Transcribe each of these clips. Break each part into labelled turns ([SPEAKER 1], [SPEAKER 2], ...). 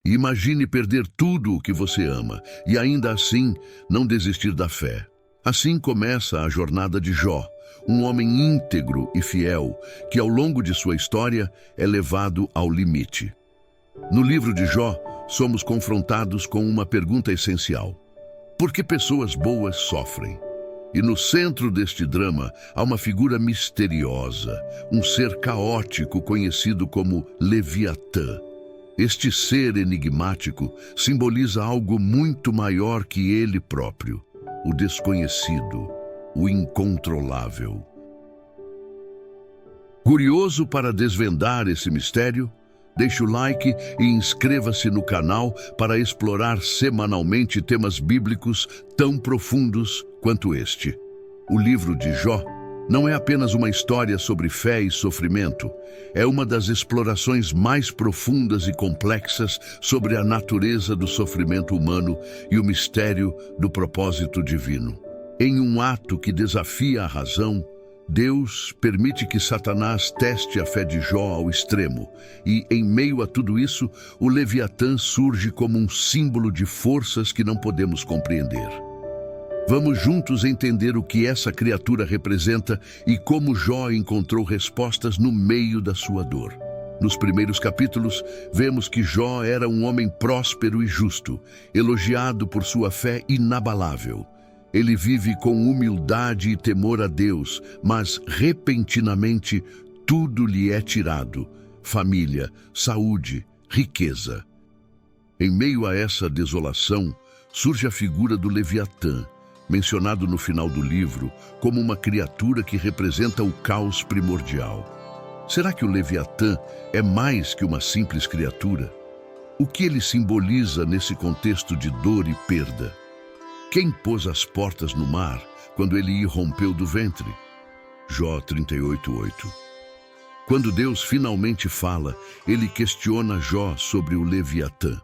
[SPEAKER 1] Imagine perder tudo o que você ama e ainda assim não desistir da fé. Assim começa a jornada de Jó, um homem íntegro e fiel que ao longo de sua história é levado ao limite. No livro de Jó, somos confrontados com uma pergunta essencial: por que pessoas boas sofrem? E no centro deste drama há uma figura misteriosa, um ser caótico conhecido como Leviatã. Este ser enigmático simboliza algo muito maior que ele próprio, o desconhecido, o incontrolável. Curioso para desvendar esse mistério? Deixe o like e inscreva-se no canal para explorar semanalmente temas bíblicos tão profundos quanto este. O livro de Jó não é apenas uma história sobre fé e sofrimento, é uma das explorações mais profundas e complexas sobre a natureza do sofrimento humano e o mistério do propósito divino. Em um ato que desafia a razão, Deus permite que Satanás teste a fé de Jó ao extremo, e, em meio a tudo isso, o Leviatã surge como um símbolo de forças que não podemos compreender. Vamos juntos entender o que essa criatura representa e como Jó encontrou respostas no meio da sua dor. Nos primeiros capítulos, vemos que Jó era um homem próspero e justo, elogiado por sua fé inabalável. Ele vive com humildade e temor a Deus, mas repentinamente tudo lhe é tirado: família, saúde, riqueza. Em meio a essa desolação, surge a figura do Leviatã, mencionado no final do livro como uma criatura que representa o caos primordial. Será que o Leviatã é mais que uma simples criatura? O que ele simboliza nesse contexto de dor e perda? Quem pôs as portas no mar quando ele irrompeu do ventre? Jó 38:8. Quando Deus finalmente fala, ele questiona Jó sobre o Leviatã,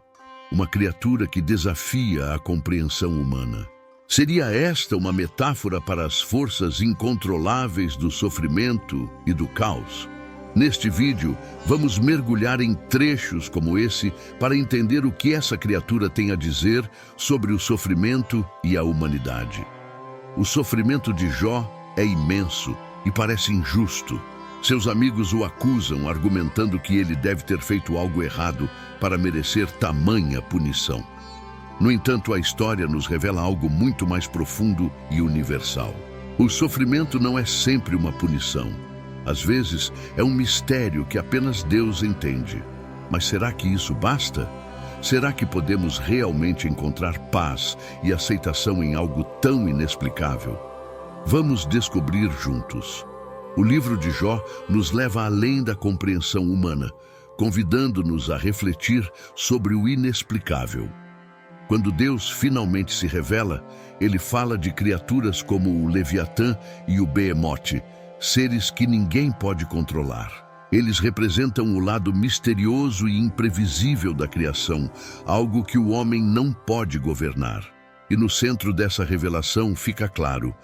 [SPEAKER 1] uma criatura que desafia a compreensão humana. Seria esta uma metáfora para as forças incontroláveis do sofrimento e do caos? Neste vídeo, vamos mergulhar em trechos como esse para entender o que essa criatura tem a dizer sobre o sofrimento e a humanidade. O sofrimento de Jó é imenso e parece injusto. Seus amigos o acusam, argumentando que ele deve ter feito algo errado para merecer tamanha punição. No entanto, a história nos revela algo muito mais profundo e universal. O sofrimento não é sempre uma punição. Às vezes, é um mistério que apenas Deus entende. Mas será que isso basta? Será que podemos realmente encontrar paz e aceitação em algo tão inexplicável? Vamos descobrir juntos. O livro de Jó nos leva além da compreensão humana, convidando-nos a refletir sobre o inexplicável. Quando Deus finalmente se revela, ele fala de criaturas como o Leviatã e o Behemote, seres que ninguém pode controlar. Eles representam o lado misterioso e imprevisível da criação, algo que o homem não pode governar. E no centro dessa revelação fica claro: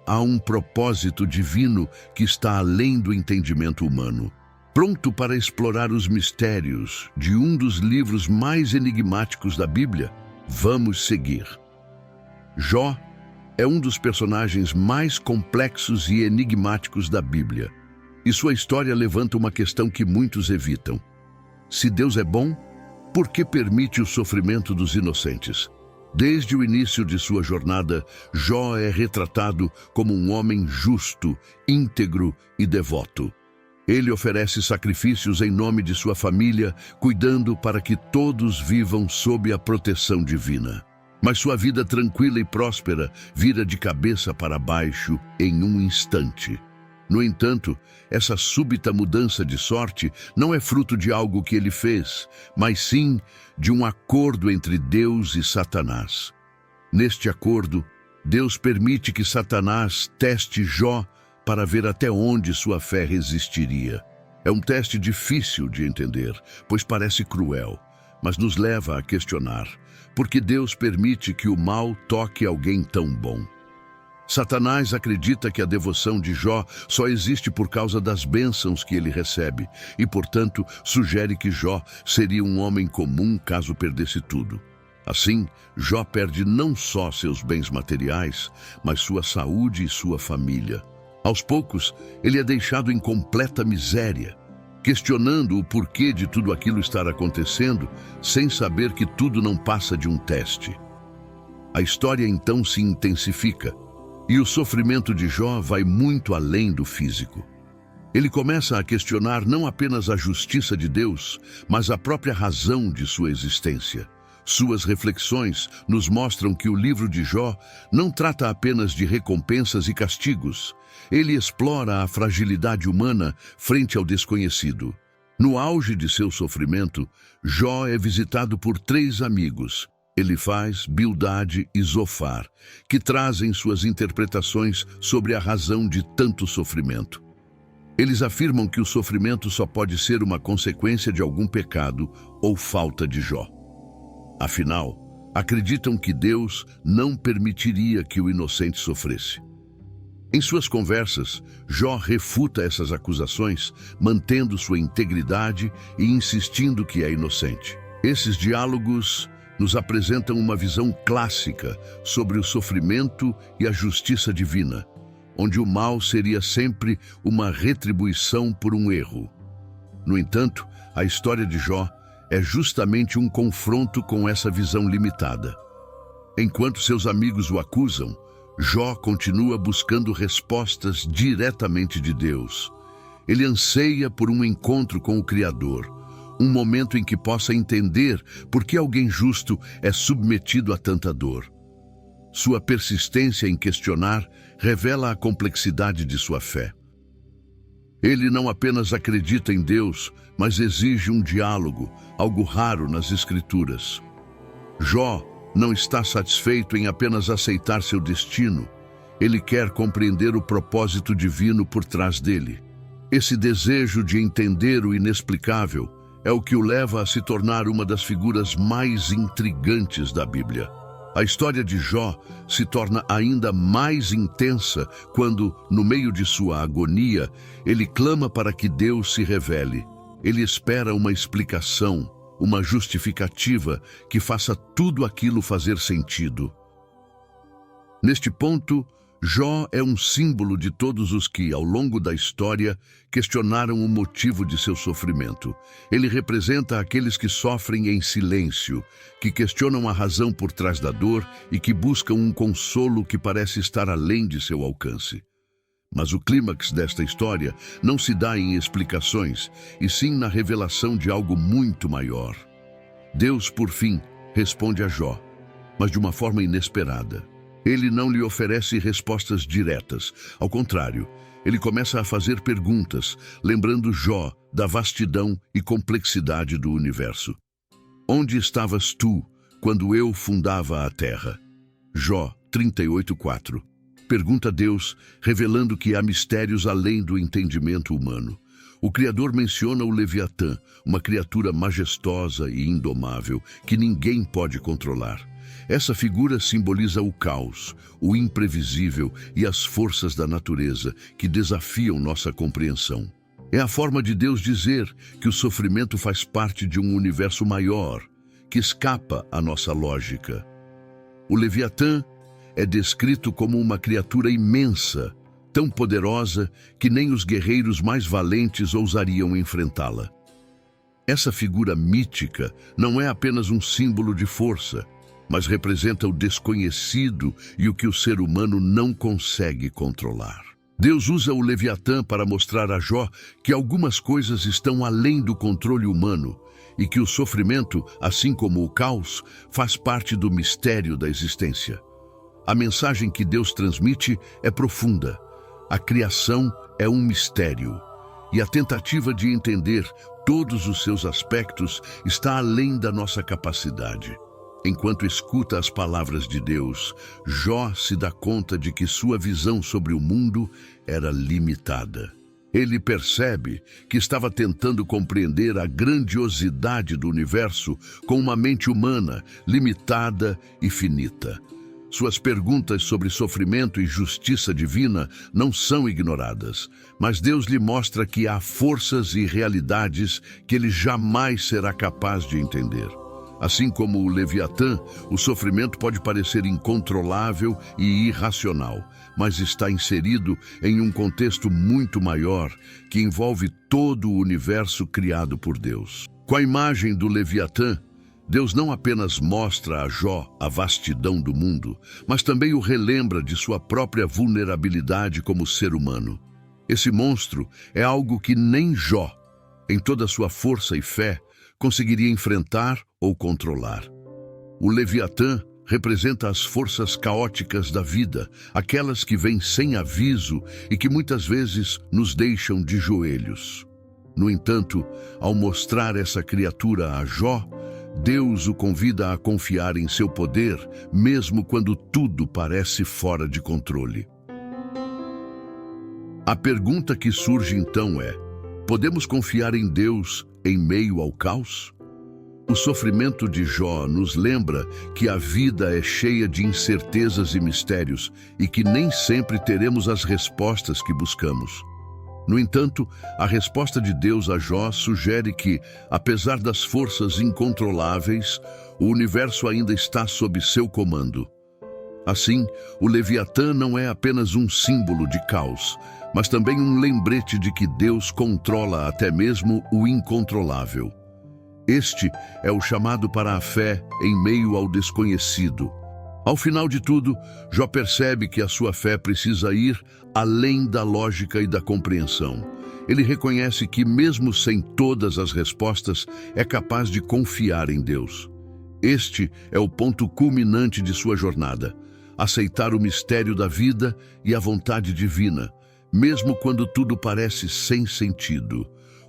[SPEAKER 1] há um propósito divino que está além do entendimento humano. Pronto para explorar os mistérios de um dos livros mais enigmáticos da Bíblia? Vamos seguir. Jó é um dos personagens mais complexos e enigmáticos da Bíblia. E sua história levanta uma questão que muitos evitam. Se Deus é bom, por que permite o sofrimento dos inocentes? Desde o início de sua jornada, Jó é retratado como um homem justo, íntegro e devoto. Ele oferece sacrifícios em nome de sua família, cuidando para que todos vivam sob a proteção divina. Mas sua vida tranquila e próspera vira de cabeça para baixo em um instante. No entanto, essa súbita mudança de sorte não é fruto de algo que ele fez, mas sim de um acordo entre Deus e Satanás. Neste acordo, Deus permite que Satanás teste Jó para ver até onde sua fé resistiria. É um teste difícil de entender, pois parece cruel, mas nos leva a questionar: por que Deus permite que o mal toque alguém tão bom? Satanás acredita que a devoção de Jó só existe por causa das bênçãos que ele recebe e, portanto, sugere que Jó seria um homem comum caso perdesse tudo. Assim, Jó perde não só seus bens materiais, mas sua saúde e sua família. Aos poucos, ele é deixado em completa miséria, questionando o porquê de tudo aquilo estar acontecendo, sem saber que tudo não passa de um teste. A história então se intensifica, e o sofrimento de Jó vai muito além do físico. Ele começa a questionar não apenas a justiça de Deus, mas a própria razão de sua existência. Suas reflexões nos mostram que o livro de Jó não trata apenas de recompensas e castigos. Ele explora a fragilidade humana frente ao desconhecido. No auge de seu sofrimento, Jó é visitado por 3 amigos, Elifaz, Bildade e Zofar, que trazem suas interpretações sobre a razão de tanto sofrimento. Eles afirmam que o sofrimento só pode ser uma consequência de algum pecado ou falta de Jó. Afinal, acreditam que Deus não permitiria que o inocente sofresse. Em suas conversas, Jó refuta essas acusações, mantendo sua integridade e insistindo que é inocente. Esses diálogos nos apresentam uma visão clássica sobre o sofrimento e a justiça divina, onde o mal seria sempre uma retribuição por um erro. No entanto, a história de Jó é justamente um confronto com essa visão limitada. Enquanto seus amigos o acusam, Jó continua buscando respostas diretamente de Deus. Ele anseia por um encontro com o Criador, um momento em que possa entender por que alguém justo é submetido a tanta dor. Sua persistência em questionar revela a complexidade de sua fé. Ele não apenas acredita em Deus, mas exige um diálogo, algo raro nas Escrituras. Jó não está satisfeito em apenas aceitar seu destino. Ele quer compreender o propósito divino por trás dele. Esse desejo de entender o inexplicável é o que o leva a se tornar uma das figuras mais intrigantes da Bíblia. A história de Jó se torna ainda mais intensa quando, no meio de sua agonia, ele clama para que Deus se revele. Ele espera uma explicação, uma justificativa que faça tudo aquilo fazer sentido. Neste ponto, Jó é um símbolo de todos os que, ao longo da história, questionaram o motivo de seu sofrimento. Ele representa aqueles que sofrem em silêncio, que questionam a razão por trás da dor e que buscam um consolo que parece estar além de seu alcance. Mas o clímax desta história não se dá em explicações, e sim na revelação de algo muito maior. Deus, por fim, responde a Jó, mas de uma forma inesperada. Ele não lhe oferece respostas diretas. Ao contrário, ele começa a fazer perguntas, lembrando Jó da vastidão e complexidade do universo. Onde estavas tu quando eu fundava a terra? Jó 38:4. Pergunta Deus, revelando que há mistérios além do entendimento humano. O Criador menciona o Leviatã, uma criatura majestosa e indomável que ninguém pode controlar. Essa figura simboliza o caos, o imprevisível e as forças da natureza que desafiam nossa compreensão. É a forma de Deus dizer que o sofrimento faz parte de um universo maior, que escapa à nossa lógica. O Leviatã é descrito como uma criatura imensa, tão poderosa que nem os guerreiros mais valentes ousariam enfrentá-la. Essa figura mítica não é apenas um símbolo de força, mas representa o desconhecido e o que o ser humano não consegue controlar. Deus usa o Leviatã para mostrar a Jó que algumas coisas estão além do controle humano e que o sofrimento, assim como o caos, faz parte do mistério da existência. A mensagem que Deus transmite é profunda. A criação é um mistério, e a tentativa de entender todos os seus aspectos está além da nossa capacidade. Enquanto escuta as palavras de Deus, Jó se dá conta de que sua visão sobre o mundo era limitada. Ele percebe que estava tentando compreender a grandiosidade do universo com uma mente humana, limitada e finita. Suas perguntas sobre sofrimento e justiça divina não são ignoradas, mas Deus lhe mostra que há forças e realidades que ele jamais será capaz de entender. Assim como o Leviatã, o sofrimento pode parecer incontrolável e irracional, mas está inserido em um contexto muito maior que envolve todo o universo criado por Deus. Com a imagem do Leviatã, Deus não apenas mostra a Jó a vastidão do mundo, mas também o relembra de sua própria vulnerabilidade como ser humano. Esse monstro é algo que nem Jó, em toda sua força e fé, conseguiria enfrentar ou controlar. O Leviatã representa as forças caóticas da vida, aquelas que vêm sem aviso e que muitas vezes nos deixam de joelhos. No entanto, ao mostrar essa criatura a Jó, Deus o convida a confiar em seu poder, mesmo quando tudo parece fora de controle. A pergunta que surge então é: podemos confiar em Deus em meio ao caos? O sofrimento de Jó nos lembra que a vida é cheia de incertezas e mistérios e que nem sempre teremos as respostas que buscamos. No entanto, a resposta de Deus a Jó sugere que, apesar das forças incontroláveis, o universo ainda está sob seu comando. Assim, o Leviatã não é apenas um símbolo de caos, mas também um lembrete de que Deus controla até mesmo o incontrolável. Este é o chamado para a fé em meio ao desconhecido. Ao final de tudo, Jó percebe que a sua fé precisa ir além da lógica e da compreensão. Ele reconhece que, mesmo sem todas as respostas, é capaz de confiar em Deus. Este é o ponto culminante de sua jornada: aceitar o mistério da vida e a vontade divina, mesmo quando tudo parece sem sentido.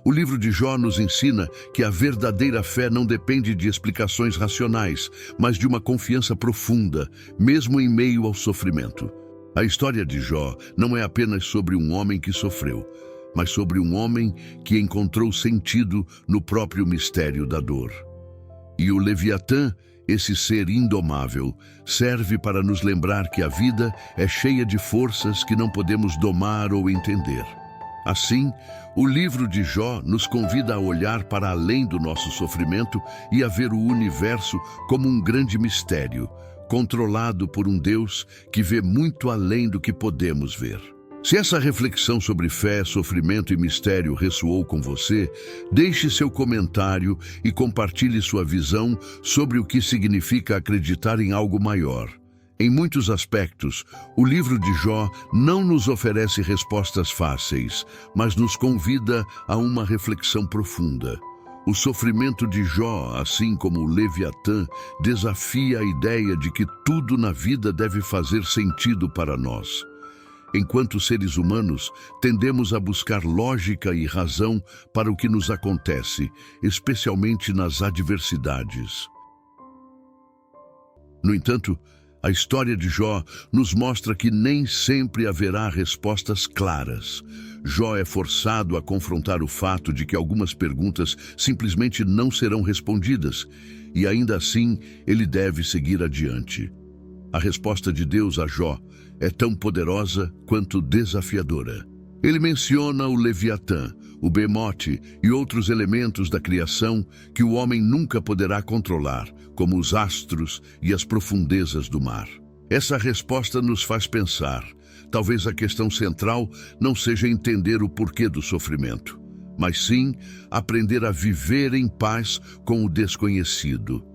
[SPEAKER 1] O livro de Jó nos ensina que a verdadeira fé não depende de explicações racionais, mas de uma confiança profunda, mesmo em meio ao sofrimento. A história de Jó não é apenas sobre um homem que sofreu, mas sobre um homem que encontrou sentido no próprio mistério da dor. E o Leviatã, esse ser indomável, serve para nos lembrar que a vida é cheia de forças que não podemos domar ou entender. Assim, o livro de Jó nos convida a olhar para além do nosso sofrimento e a ver o universo como um grande mistério, controlado por um Deus que vê muito além do que podemos ver. Se essa reflexão sobre fé, sofrimento e mistério ressoou com você, deixe seu comentário e compartilhe sua visão sobre o que significa acreditar em algo maior. Em muitos aspectos, o livro de Jó não nos oferece respostas fáceis, mas nos convida a uma reflexão profunda. O sofrimento de Jó, assim como o Leviatã, desafia a ideia de que tudo na vida deve fazer sentido para nós. Enquanto seres humanos, tendemos a buscar lógica e razão para o que nos acontece, especialmente nas adversidades. No entanto, a história de Jó nos mostra que nem sempre haverá respostas claras. Jó é forçado a confrontar o fato de que algumas perguntas simplesmente não serão respondidas, e ainda assim ele deve seguir adiante. A resposta de Deus a Jó é tão poderosa quanto desafiadora. Ele menciona o Leviatã, o Bemote e outros elementos da criação que o homem nunca poderá controlar, como os astros e as profundezas do mar. Essa resposta nos faz pensar. Talvez a questão central não seja entender o porquê do sofrimento, mas sim aprender a viver em paz com o desconhecido.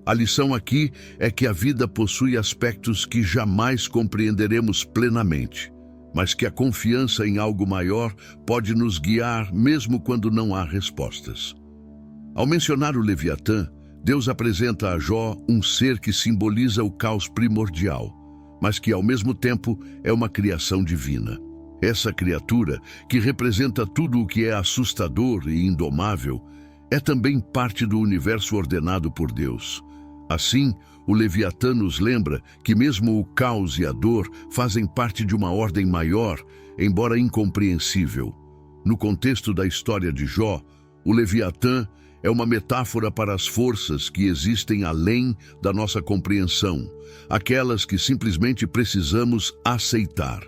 [SPEAKER 1] A lição aqui é que a vida possui aspectos que jamais compreenderemos plenamente, mas que a confiança em algo maior pode nos guiar mesmo quando não há respostas. Ao mencionar o Leviatã, Deus apresenta a Jó um ser que simboliza o caos primordial, mas que ao mesmo tempo é uma criação divina. Essa criatura, que representa tudo o que é assustador e indomável, é também parte do universo ordenado por Deus. Assim, o Leviatã nos lembra que mesmo o caos e a dor fazem parte de uma ordem maior, embora incompreensível. No contexto da história de Jó, o Leviatã é uma metáfora para as forças que existem além da nossa compreensão, aquelas que simplesmente precisamos aceitar.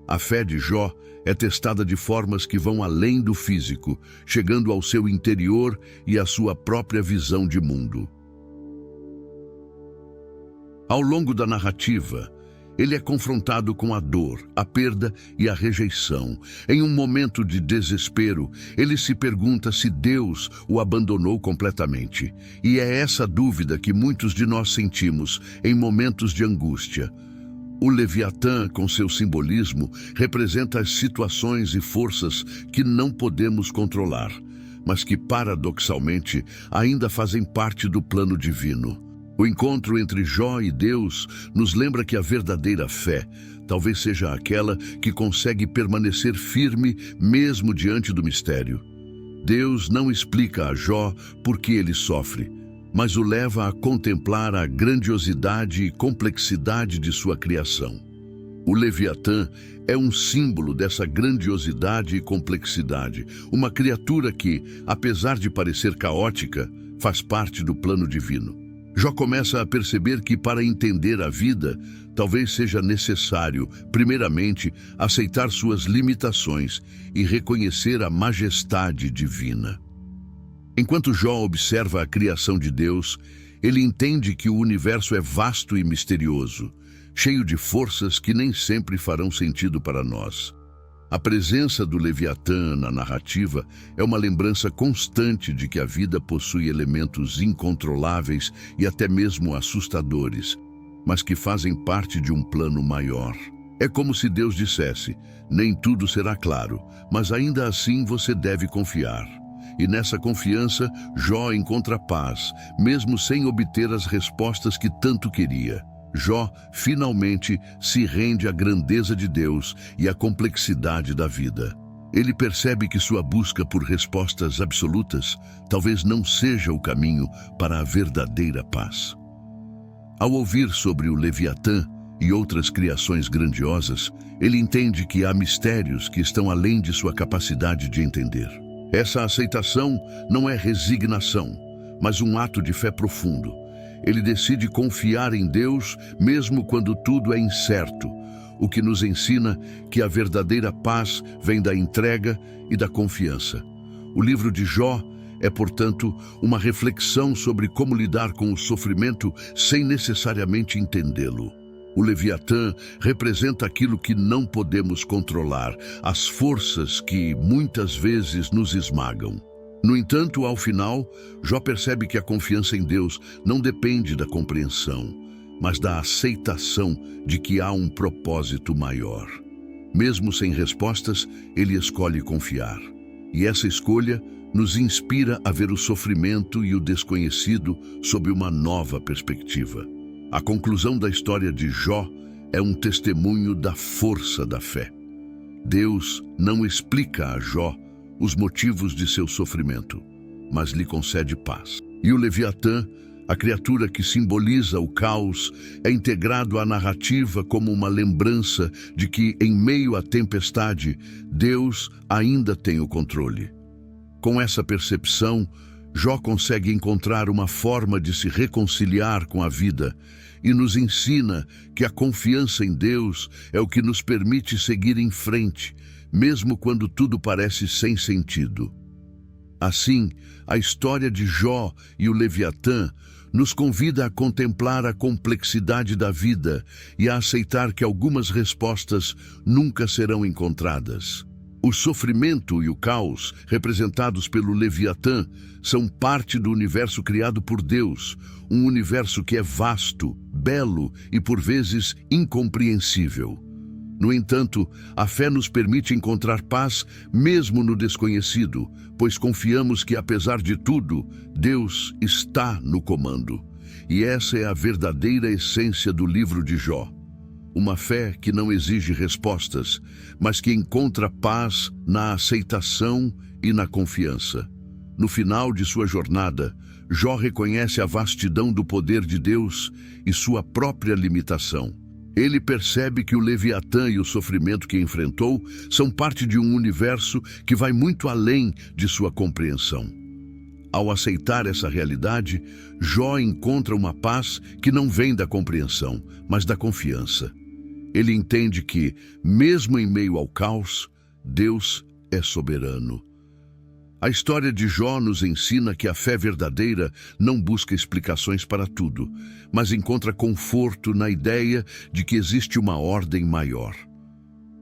[SPEAKER 1] A fé de Jó é testada de formas que vão além do físico, chegando ao seu interior e à sua própria visão de mundo. Ao longo da narrativa, ele é confrontado com a dor, a perda e a rejeição. Em um momento de desespero, ele se pergunta se Deus o abandonou completamente. E é essa dúvida que muitos de nós sentimos em momentos de angústia. O Leviatã, com seu simbolismo, representa as situações e forças que não podemos controlar, mas que, paradoxalmente, ainda fazem parte do plano divino. O encontro entre Jó e Deus nos lembra que a verdadeira fé talvez seja aquela que consegue permanecer firme mesmo diante do mistério. Deus não explica a Jó por que ele sofre, mas o leva a contemplar a grandiosidade e complexidade de sua criação. O Leviatã é um símbolo dessa grandiosidade e complexidade, uma criatura que, apesar de parecer caótica, faz parte do plano divino. Jó começa a perceber que, para entender a vida, talvez seja necessário, primeiramente, aceitar suas limitações e reconhecer a majestade divina. Enquanto Jó observa a criação de Deus, ele entende que o universo é vasto e misterioso, cheio de forças que nem sempre farão sentido para nós. A presença do Leviatã na narrativa é uma lembrança constante de que a vida possui elementos incontroláveis e até mesmo assustadores, mas que fazem parte de um plano maior. É como se Deus dissesse: nem tudo será claro, mas ainda assim você deve confiar. E nessa confiança, Jó encontra paz, mesmo sem obter as respostas que tanto queria. Jó finalmente se rende à grandeza de Deus e à complexidade da vida. Ele percebe que sua busca por respostas absolutas talvez não seja o caminho para a verdadeira paz. Ao ouvir sobre o Leviatã e outras criações grandiosas, ele entende que há mistérios que estão além de sua capacidade de entender. Essa aceitação não é resignação, mas um ato de fé profundo. Ele decide confiar em Deus mesmo quando tudo é incerto, o que nos ensina que a verdadeira paz vem da entrega e da confiança. O livro de Jó é, portanto, uma reflexão sobre como lidar com o sofrimento sem necessariamente entendê-lo. O Leviatã representa aquilo que não podemos controlar, as forças que muitas vezes nos esmagam. No entanto, ao final, Jó percebe que a confiança em Deus não depende da compreensão, mas da aceitação de que há um propósito maior. Mesmo sem respostas, ele escolhe confiar. E essa escolha nos inspira a ver o sofrimento e o desconhecido sob uma nova perspectiva. A conclusão da história de Jó é um testemunho da força da fé. Deus não explica a Jó os motivos de seu sofrimento, mas lhe concede paz. E o Leviatã, a criatura que simboliza o caos, é integrado à narrativa como uma lembrança de que, em meio à tempestade, Deus ainda tem o controle. Com essa percepção, Jó consegue encontrar uma forma de se reconciliar com a vida e nos ensina que a confiança em Deus é o que nos permite seguir em frente, mesmo quando tudo parece sem sentido. Assim, a história de Jó e o Leviatã nos convida a contemplar a complexidade da vida e a aceitar que algumas respostas nunca serão encontradas. O sofrimento e o caos, representados pelo Leviatã, são parte do universo criado por Deus, um universo que é vasto, belo e, por vezes, incompreensível. No entanto, a fé nos permite encontrar paz mesmo no desconhecido, pois confiamos que, apesar de tudo, Deus está no comando. E essa é a verdadeira essência do livro de Jó. Uma fé que não exige respostas, mas que encontra paz na aceitação e na confiança. No final de sua jornada, Jó reconhece a vastidão do poder de Deus e sua própria limitação. Ele percebe que o Leviatã e o sofrimento que enfrentou são parte de um universo que vai muito além de sua compreensão. Ao aceitar essa realidade, Jó encontra uma paz que não vem da compreensão, mas da confiança. Ele entende que, mesmo em meio ao caos, Deus é soberano. A história de Jó nos ensina que a fé verdadeira não busca explicações para tudo, mas encontra conforto na ideia de que existe uma ordem maior.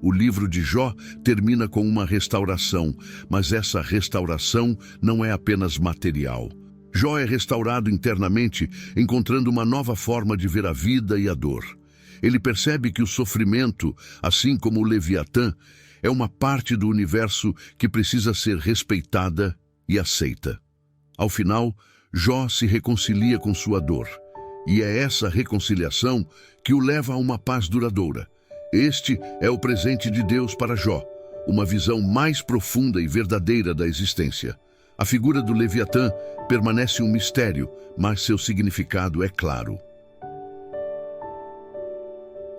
[SPEAKER 1] O livro de Jó termina com uma restauração, mas essa restauração não é apenas material. Jó é restaurado internamente, encontrando uma nova forma de ver a vida e a dor. Ele percebe que o sofrimento, assim como o Leviatã, é uma parte do universo que precisa ser respeitada e aceita. Ao final, Jó se reconcilia com sua dor, e é essa reconciliação que o leva a uma paz duradoura. Este é o presente de Deus para Jó, uma visão mais profunda e verdadeira da existência. A figura do Leviatã permanece um mistério, mas seu significado é claro.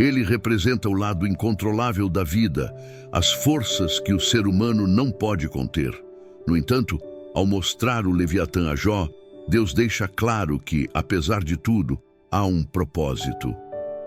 [SPEAKER 1] Ele representa o lado incontrolável da vida, as forças que o ser humano não pode conter. No entanto, ao mostrar o Leviatã a Jó, Deus deixa claro que, apesar de tudo, há um propósito.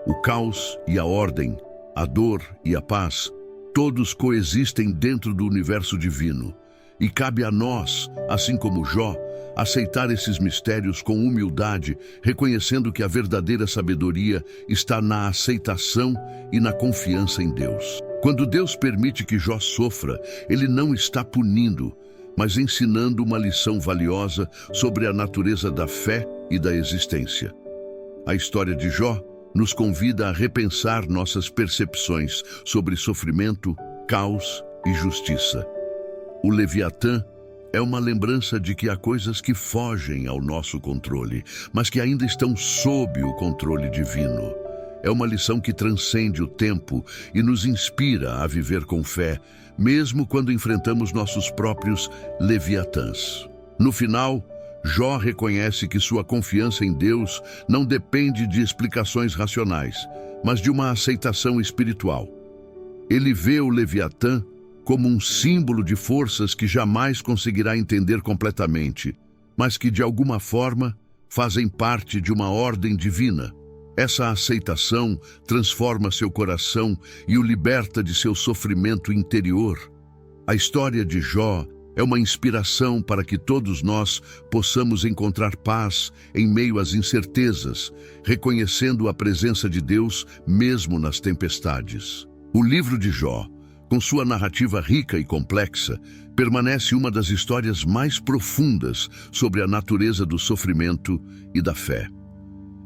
[SPEAKER 1] O caos e a ordem, a dor e a paz, todos coexistem dentro do universo divino. E cabe a nós, assim como Jó, aceitar esses mistérios com humildade, reconhecendo que a verdadeira sabedoria está na aceitação e na confiança em Deus. Quando Deus permite que Jó sofra, Ele não está punindo, mas ensinando uma lição valiosa sobre a natureza da fé e da existência. A história de Jó nos convida a repensar nossas percepções sobre sofrimento, caos e justiça. O Leviatã é uma lembrança de que há coisas que fogem ao nosso controle, mas que ainda estão sob o controle divino. É uma lição que transcende o tempo e nos inspira a viver com fé, mesmo quando enfrentamos nossos próprios Leviatãs. No final, Jó reconhece que sua confiança em Deus não depende de explicações racionais, mas de uma aceitação espiritual. Ele vê o Leviatã como um símbolo de forças que jamais conseguirá entender completamente, mas que de alguma forma fazem parte de uma ordem divina. Essa aceitação transforma seu coração e o liberta de seu sofrimento interior. A história de Jó é uma inspiração para que todos nós possamos encontrar paz em meio às incertezas, reconhecendo a presença de Deus mesmo nas tempestades. O livro de Jó, com sua narrativa rica e complexa, permanece uma das histórias mais profundas sobre a natureza do sofrimento e da fé.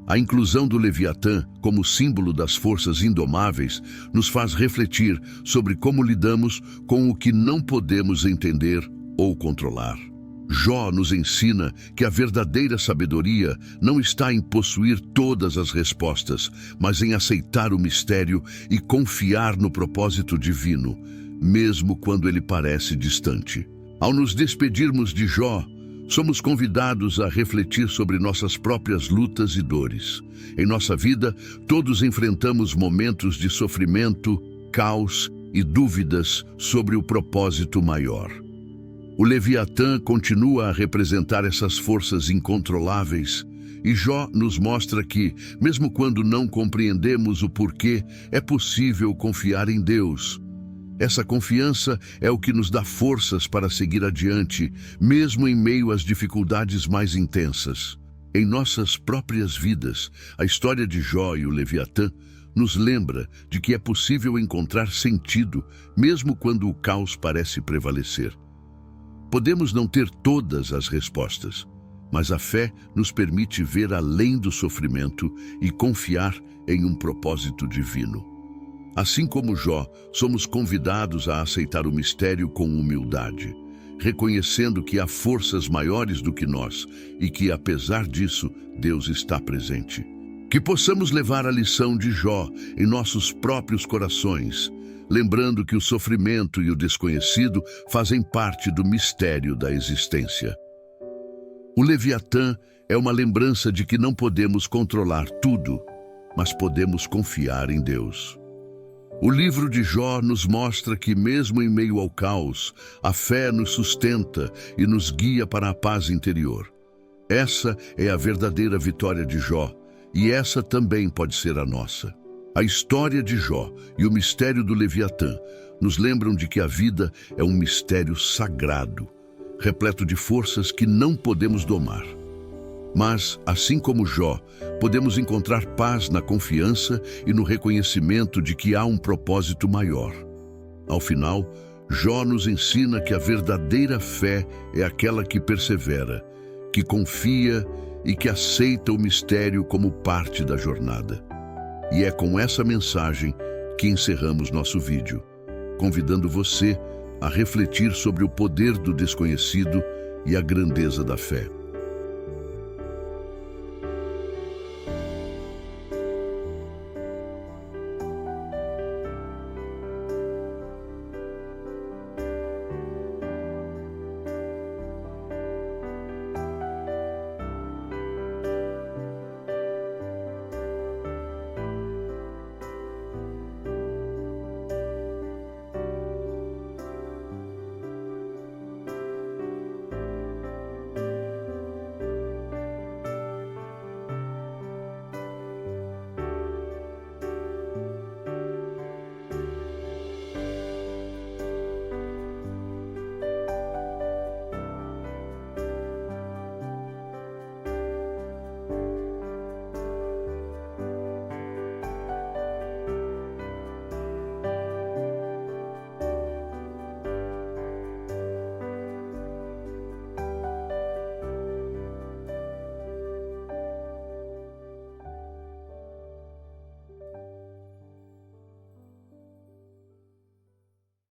[SPEAKER 1] A inclusão do Leviatã como símbolo das forças indomáveis nos faz refletir sobre como lidamos com o que não podemos entender ou controlar. Jó nos ensina que a verdadeira sabedoria não está em possuir todas as respostas, mas em aceitar o mistério e confiar no propósito divino, mesmo quando ele parece distante. Ao nos despedirmos de Jó, somos convidados a refletir sobre nossas próprias lutas e dores. Em nossa vida, todos enfrentamos momentos de sofrimento, caos e dúvidas sobre o propósito maior. O Leviatã continua a representar essas forças incontroláveis, e Jó nos mostra que, mesmo quando não compreendemos o porquê, é possível confiar em Deus. Essa confiança é o que nos dá forças para seguir adiante, mesmo em meio às dificuldades mais intensas. Em nossas próprias vidas, a história de Jó e o Leviatã nos lembra de que é possível encontrar sentido, mesmo quando o caos parece prevalecer. Podemos não ter todas as respostas, mas a fé nos permite ver além do sofrimento e confiar em um propósito divino. Assim como Jó, somos convidados a aceitar o mistério com humildade, reconhecendo que há forças maiores do que nós e que, apesar disso, Deus está presente. Que possamos levar a lição de Jó em nossos próprios corações, lembrando que o sofrimento e o desconhecido fazem parte do mistério da existência. O Leviatã é uma lembrança de que não podemos controlar tudo, mas podemos confiar em Deus. O livro de Jó nos mostra que, mesmo em meio ao caos, a fé nos sustenta e nos guia para a paz interior. Essa é a verdadeira vitória de Jó, e essa também pode ser a nossa. A história de Jó e o mistério do Leviatã nos lembram de que a vida é um mistério sagrado, repleto de forças que não podemos domar. Mas, assim como Jó, podemos encontrar paz na confiança e no reconhecimento de que há um propósito maior. Ao final, Jó nos ensina que a verdadeira fé é aquela que persevera, que confia e que aceita o mistério como parte da jornada. E é com essa mensagem que encerramos nosso vídeo, convidando você a refletir sobre o poder do desconhecido e a grandeza da fé.